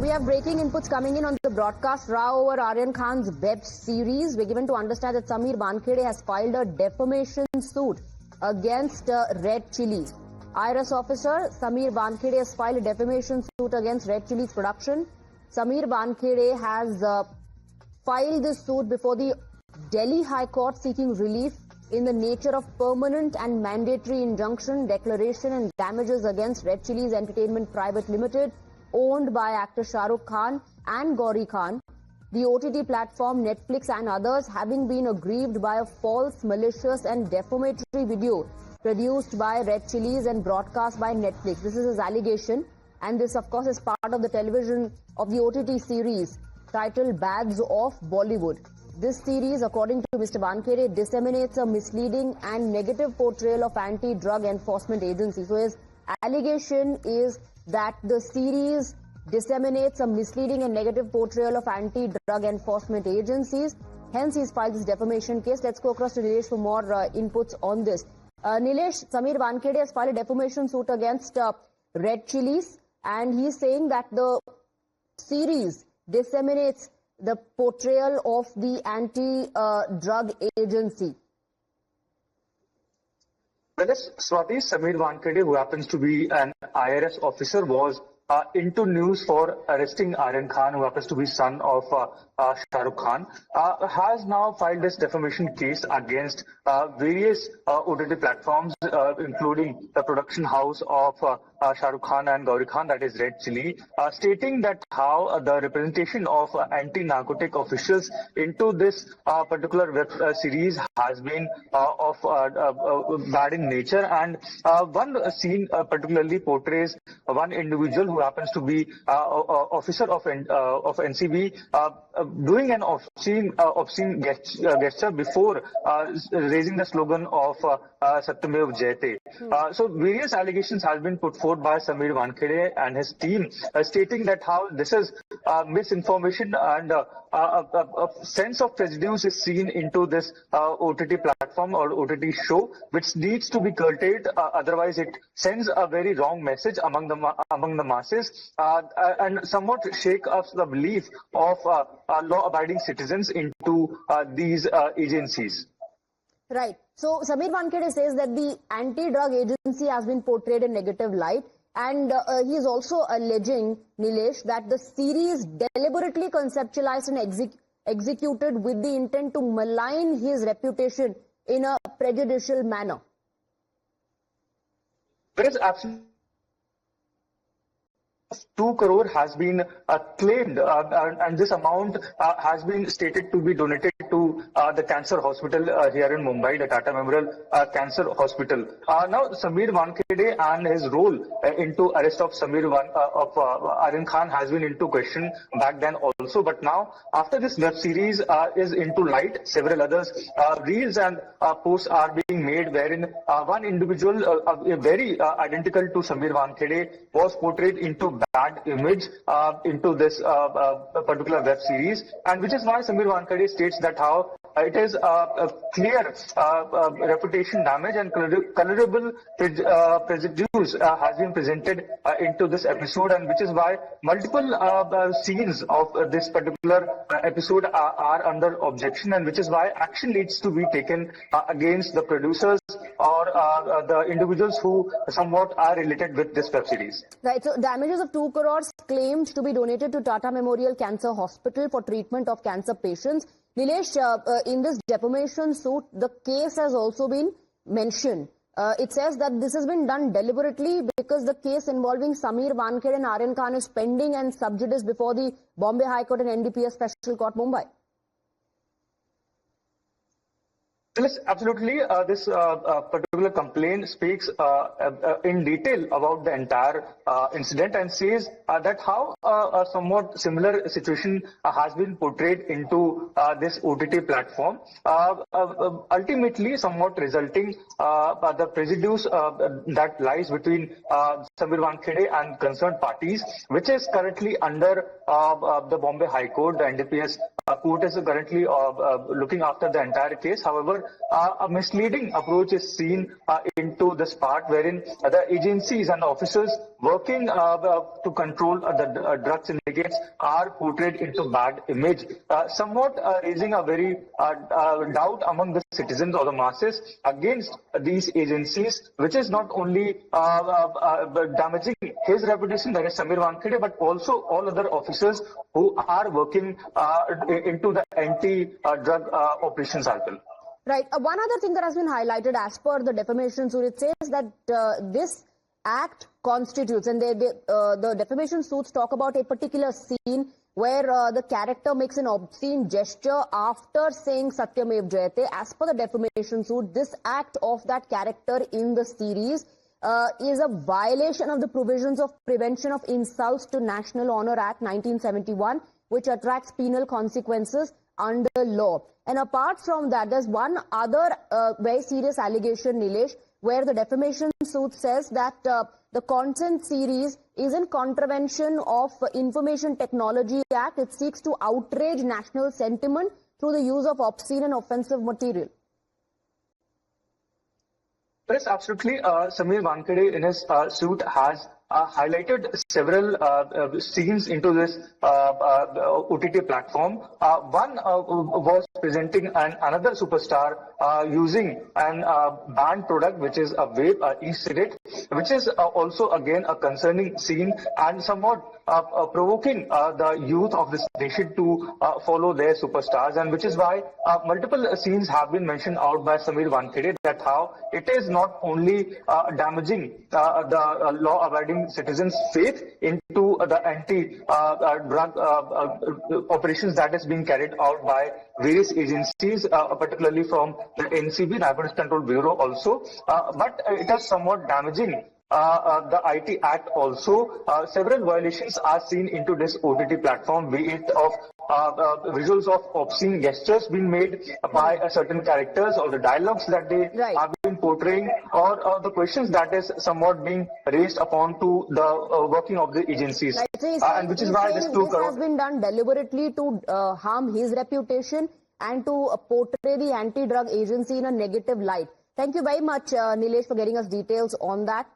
We have breaking inputs coming in on the broadcast row over Aryan Khan's web series. We're given to understand that Sameer Wankhede has filed a defamation suit against Red Chillies. IRS officer Sameer Wankhede has filed a defamation suit against Red Chillies production. Sameer Wankhede has filed this suit before the Delhi High Court seeking relief in the nature of permanent and mandatory injunction, declaration and damages against Red Chillies Entertainment Private Limited, owned by actor Shah Rukh Khan and Aryan Khan, the OTT platform Netflix and others, having been aggrieved by a false, malicious and defamatory video produced by Red Chillies and broadcast by Netflix. This is his allegation, and this of course is part of the television of the OTT series titled Bads of Bollywood. This series, according to Mr. Wankhede, disseminates a misleading and negative portrayal of anti-drug enforcement agencies. So his allegation is that the series disseminates a misleading and negative portrayal of anti-drug enforcement agencies. Hence, he's filed this defamation case. Let's go across to Nilesh for more inputs on this. Nilesh, Sameer Wankhede has filed a defamation suit against Red Chillies, and he's saying that the series disseminates the portrayal of the anti-drug agency. Well, Swati, Sameer Wankhede, who happens to be an IRS officer, was into news for arresting Aryan Khan, who happens to be son of Shah Rukh Khan, has now filed this defamation case against various OTT platforms, including the production house of Shah Rukh Khan and Aryan Khan, that is Red Chilli, stating that how the representation of anti-narcotic officials into this particular web series has been of bad in nature. And one scene particularly portrays one individual who happens to be officer of NCB doing an obscene gesture before raising the slogan of Satyamev Jayate. So various allegations have been put forth by Sameer Wankhede and his team, stating that how this is misinformation and a sense of prejudice is seen into this OTT platform or OTT show, which needs to be curtailed. Otherwise, it sends a very wrong message among the masses and somewhat shake up the belief of law-abiding citizens into these agencies. Right. So Sameer Wankhede says that the anti-drug agency has been portrayed in negative light, and he is also alleging, Nilesh, that the series deliberately conceptualized and executed with the intent to malign his reputation in a prejudicial manner. There is absolutely 2 crore has been claimed, and this amount has been stated to be donated to the cancer hospital here in Mumbai, the Tata Memorial Cancer Hospital. Now, Sameer Wankhede and his role into arrest of Aryan Khan has been into question back then also, but now after this web series is into light, several others reels and posts are being made wherein one individual very identical to Sameer Wankhede was portrayed into bad image into this particular web series, and which is why Sameer Wankhede states that how it is a clear reputation damage and colorable prejudice has been presented into this episode, and which is why multiple scenes of this particular episode are under objection, and which is why action needs to be taken against the producers or the individuals who somewhat are related with this web series. Right. So damages of 2 crores claimed to be donated to Tata Memorial Cancer Hospital for treatment of cancer patients. Nilesh, in this defamation suit, the case has also been mentioned. It says that this has been done deliberately because the case involving Sameer Wankhede and Aryan Khan is pending and sub judice before the Bombay High Court and NDPS Special Court, Mumbai. Yes, absolutely. This particular complaint speaks in detail about the entire incident and says that how a somewhat similar situation has been portrayed into this OTT platform, ultimately somewhat resulting the prejudice that lies between Sameer Wankhede and concerned parties, which is currently under the Bombay High Court. The NDPS court is currently looking after the entire case. However, a misleading approach is seen into this part wherein the agencies and officers working to control the drug syndicates are portrayed into bad image, somewhat raising a very doubt among the citizens or the masses against these agencies, which is not only damaging his reputation, that is Sameer Wankhede, but also all other officers who are working into the anti-drug operations as well. Right. One other thing that has been highlighted as per the defamation suit, it says that this act constitutes, and the defamation suits talk about a particular scene where the character makes an obscene gesture after saying Satyamev Jayate. As per the defamation suit, this act of that character in the series is a violation of the provisions of Prevention of Insults to National Honour Act 1971, which attracts penal consequences under law. And apart from that, there's one other very serious allegation, Nilesh, where the defamation suit says that the content series is in contravention of Information Technology Act. It seeks to outrage national sentiment through the use of obscene and offensive material. Yes, absolutely. Sameer Wankhede in his suit has highlighted several scenes into this OTT platform. One was presenting another superstar using an banned product, which is a vape, e-cigarette, which is also again a concerning scene and somewhat provoking the youth of this nation to follow their superstars, and which is why multiple scenes have been mentioned out by Sameer Wankhede, that how it is not only damaging the law-abiding citizens' faith into the anti-drug operations that is being carried out by various agencies, particularly from the NCB, Narcotics Control Bureau also, but it is somewhat damaging the IT Act also. Several violations are seen into this OTT platform, be it of visuals of obscene gestures being made by certain characters, or the dialogues that they have been portraying, or the questions that is somewhat being raised upon to the working of the agencies. Right. So and which is why this has been done deliberately to harm his reputation and to portray the anti-drug agency in a negative light. Thank you very much, Nilesh, for getting us details on that.